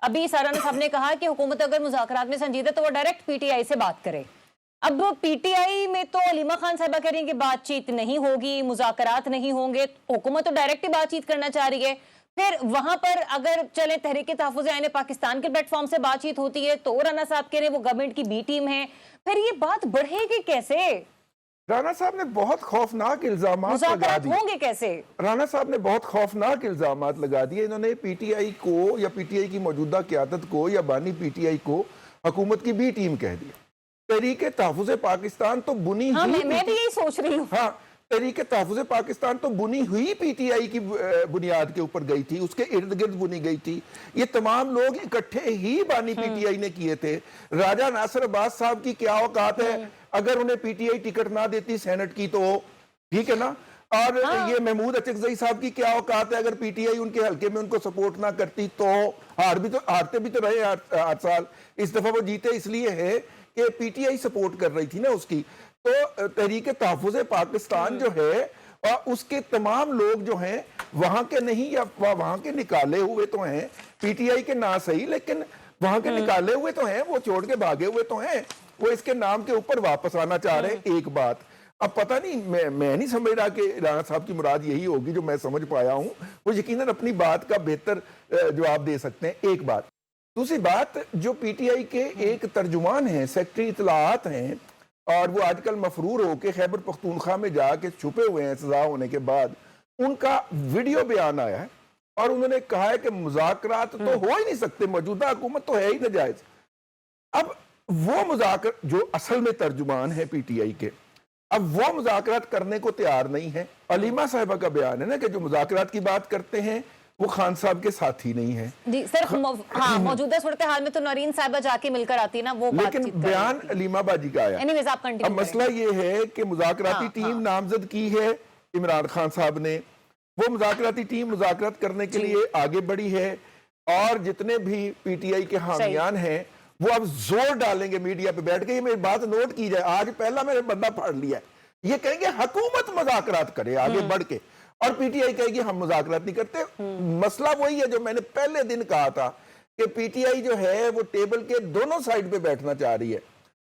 अभी साराना साहब ने कहा कि हुकूमत अगर मुज़ाकरात में संजीदा तो वो डायरेक्ट पीटीआई से बात करे। अब पीटीआई में तो अलीमा खान साहबा कह रही हैं कि बातचीत नहीं होगी, मुज़ाकरात नहीं होंगे, हुकूमत तो डायरेक्ट ही बातचीत करना चाह रही है। फिर वहां पर अगर चले तहरीक तहफ़्फ़ुज़ आईन पाकिस्तान के प्लेटफॉर्म से बातचीत होती है तो राना साहब कह रहे हैं वो गवर्नमेंट की बी टीम है, फिर ये बात बढ़ेगी कैसे? राना साहब ने बहुत खौफनाक इल्जामात लगा दिए। होंगे कैसे? राना साहब ने बहुत खौफनाक इल्जामात लगा दिए। इन्होंने पीटीआई को या पीटीआई की मौजूदा क़यादत को या बानी पीटीआई को हुकूमत की बी टीम कह दिया। तहरीक तहफ़्फ़ुज़ पाकिस्तान तो बुनी हाँ, हुई, मैं भी यही सोच रही हूँ। हाँ, तहरीक तहफ़्फ़ुज़ पाकिस्तान तो बुनी हुई पीटीआई की बुनियाद के ऊपर गई थी, उसके इर्द गिर्द बुनी गई थी। ये तमाम लोग इकट्ठे ही बानी पीटीआई ने किए थे। राजा नासिर अब्बास साहब की क्या औकात है, अगर उन्हें पीटीआई टिकट ना देती सेनेट की तो, ठीक है ना। और ये महमूद अचकज़ई साहब की क्या औकात है, अगर पीटीआई उनके हल्के में उनको सपोर्ट ना करती तो हारते भी तो रहे 8 साल। इस दफा वो जीते इसलिए है कि पीटीआई सपोर्ट कर रही थी ना उसकी। तो तहरीक तहफ़्फ़ुज़ पाकिस्तान जो है और उसके तमाम लोग जो हैं वहां के नहीं या वहां के निकाले हुए तो हैं, पीटीआई के ना सही लेकिन वहां के निकाले हुए तो हैं, वो छोड़ के भागे हुए तो हैं, वो इसके नाम के ऊपर वापस आना चाह रहे हैं। एक बात अब पता नहीं, मैं नहीं समझ रहा कि राणा साहब की मुराद यही होगी जो मैं समझ पाया हूं। वो यकीनन अपनी बात का बेहतर जवाब दे सकते हैं। एक बात। दूसरी बात, जो पीटीआई के एक तर्जुमान हैं, सेक्रेटरी इत्तलाआत हैं, और वो आजकल मफरूर होके खैबर पख्तूनख्वा में जाके छुपे हुए हैं सजा होने के बाद, उनका वीडियो बयान आया है और उन्होंने कहा है कि मुज़ाकरात तो हो ही नहीं सकते, मौजूदा हुकूमत तो है ही नाजायज। अब वो मुज़ाकर जो असल में तर्जुमान है पीटीआई के, अब वो मुज़ाकरात करने को तैयार नहीं है। अलीमा साहिबा का बयान है ना कि जो मुज़ाकरात की बात करते हैं वो खान साहब के साथी नहीं है। जी सर, हाँ, मौजूदा सूरत हाल में तो नौरीन साहिबा जाके मिलकर आती है ना, वो लेकिन बयान अलीमा बाजी का आया। एनीवेज आप कंटिन्यू अब मसला ये है कि मुज़ाकराती टीम नामजद की है इमरान खान साहब ने, वो मुज़ाकराती टीम मुज़ाकरात करने के लिए आगे बढ़ी है और जितने भी पीटीआई के हामियान हैं वो अब जोर डालेंगे मीडिया पे बैठ के। ये मेरी बात नोट की जाए, आज पहला मैंने बंदा फाड़ लिया है, ये कहेंगे हुकूमत मुज़ाकरात करे आगे बढ़ के, और पीटीआई कहेगी हम मुज़ाकरात नहीं करते। मसला वही है जो मैंने पहले दिन कहा था कि पीटीआई जो है वो टेबल के दोनों साइड पे बैठना चाह रही है।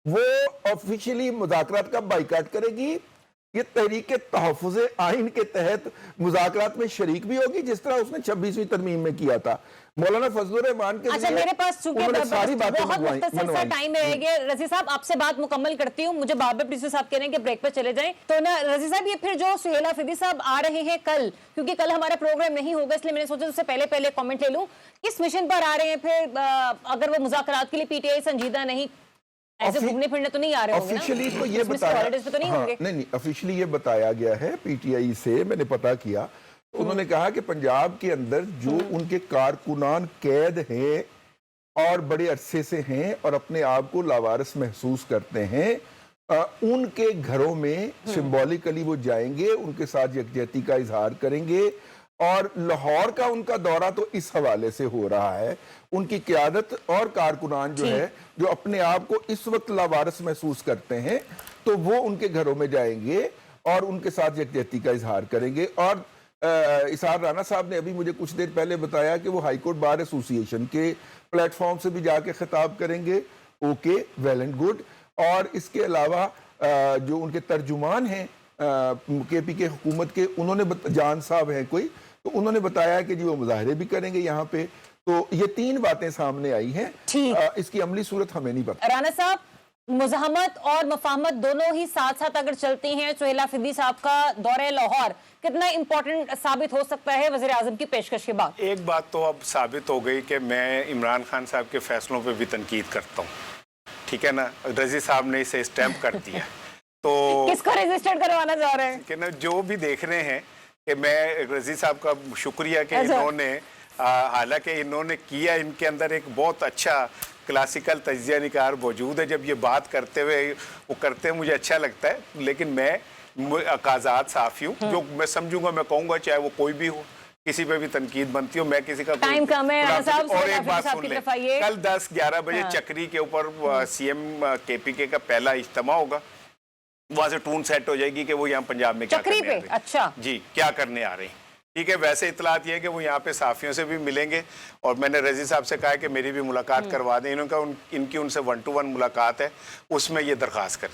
वो ऑफिशियली मुज़ाकरात का बाइकाट करेगी, ये तहरीक तहफ़्फ़ुज़ आइन के तहत मुज़ाकरात में शरीक भी होगी जिस तरह उसने 26वीं तरमीम में किया था। मौलाना फजलुर रहमान के अच्छा, मेरे पास सारी बातें बहुत मुख्तसर सा टाइम रह गया। रजी साहब आपसे बात मुकम्मल करती हूँ, मुझे बाबर प्रोड्यूसर साहब कह रहे हैं कि ब्रेक पर चले जाएं। तो ना रजी साहब, ये फिर जो सुहेल आफरीदी साहब आ रहे हैं कल, क्योंकि कल हमारा प्रोग्राम नहीं होगा इसलिए मैंने सोचा उससे पहले कमेंट ले लूं, किस मिशन पर आ रहे हैं? फिर अगर वो मुज़ाकरात के लिए पीटीआई संजीदा नहीं, ऐसे घूमने फिरने तो नहीं आ रहे होंगे ना? ऑफिशियली तो ये बताया तो नहीं होंगे? नहीं, ऑफिशियली ये बताया गया है पीटीआई से, मैंने पता किया, उन्होंने कहा कि पंजाब के अंदर जो उनके कारकुनान कैद हैं और बड़े अरसे से हैं और अपने आप को लावारिस महसूस करते हैं, उनके घरों में सिंबॉलिकली वो जाएंगे, उनके साथ यकजहती का इजहार करेंगे। और लाहौर का उनका दौरा तो इस हवाले से हो रहा है, उनकी क़यादत और कारकुनान जो है जो अपने आप को इस वक्त लावारिस महसूस करते हैं तो वो उनके घरों में जाएंगे और उनके साथ यकजहती का इजहार करेंगे। और इसार राना साहब ने अभी मुझे कुछ देर पहले बताया कि वो हाई कोर्ट बार एसोसिएशन के प्लेटफॉर्म से भी जाके खिताब करेंगे। Okay, well and good. और इसके अलावा जो उनके तर्जुमान हैं केपी के हुकूमत के, उन्होंने जान साहब हैं कोई, तो उन्होंने बताया कि जी वो मुजाहरे भी करेंगे यहाँ पे। तो ये 3 बातें सामने आई हैं। इसकी अमली सूरत हमें नहीं पता। राना साहब, मुज़ाहमत और मफाहमत दोनों ही साथ साथ अगर चलती हैं, सुहेल आफरीदी साहब का दौरे लाहौर कितना इंपॉर्टेंट साबित हो सकता है वज़ीर आज़म की पेशकश के बाद? एक बात तो अब साबित हो गई कि मैं इमरान खान साहब के फैसलों पे भी तनकीद करता हूँ, ठीक है ना। रजी साहब ने इसे स्टैम्प कर दिया तो किसको रजिस्टर्ड करवाना चाह रहे हैं कि ना, जो भी देख रहे हैं कि मैं रजी साहब का शुक्रिया कि इन्होंने हालांकि इन्होंने किया, इनके अंदर एक बहुत अच्छा क्लासिकल तज्जिया निकार मौजूद है। जब ये बात करते हुए वो करते हैं मुझे अच्छा लगता है, लेकिन मैं आज़ाद साफ़ी हूँ, जो मैं समझूंगा मैं कहूँगा, चाहे वो कोई भी हो, किसी पे भी तनकीद बनती हो, मैं किसी का टाइम कम है। और एक बात सुन ले, कल 10-11 बजे चक्री के ऊपर सीएम केपीके का पहला इज्तिमा होगा, वहां से टून सेट हो जाएगी कि वो यहाँ पंजाब में क्या करने आ रहे हैं। अच्छा जी, क्या करने आ रहे हैं। ٹھیک ہے، ویسے اطلاعات یہ ہے کہ وہ یہاں پہ صحافیوں سے بھی ملیں گے، اور میں نے رضی صاحب سے کہا ہے کہ میری بھی ملاقات کروا دیں، ان کی ان سے 1 to 1 ملاقات ہے، اس میں یہ درخواست کر لیں گے.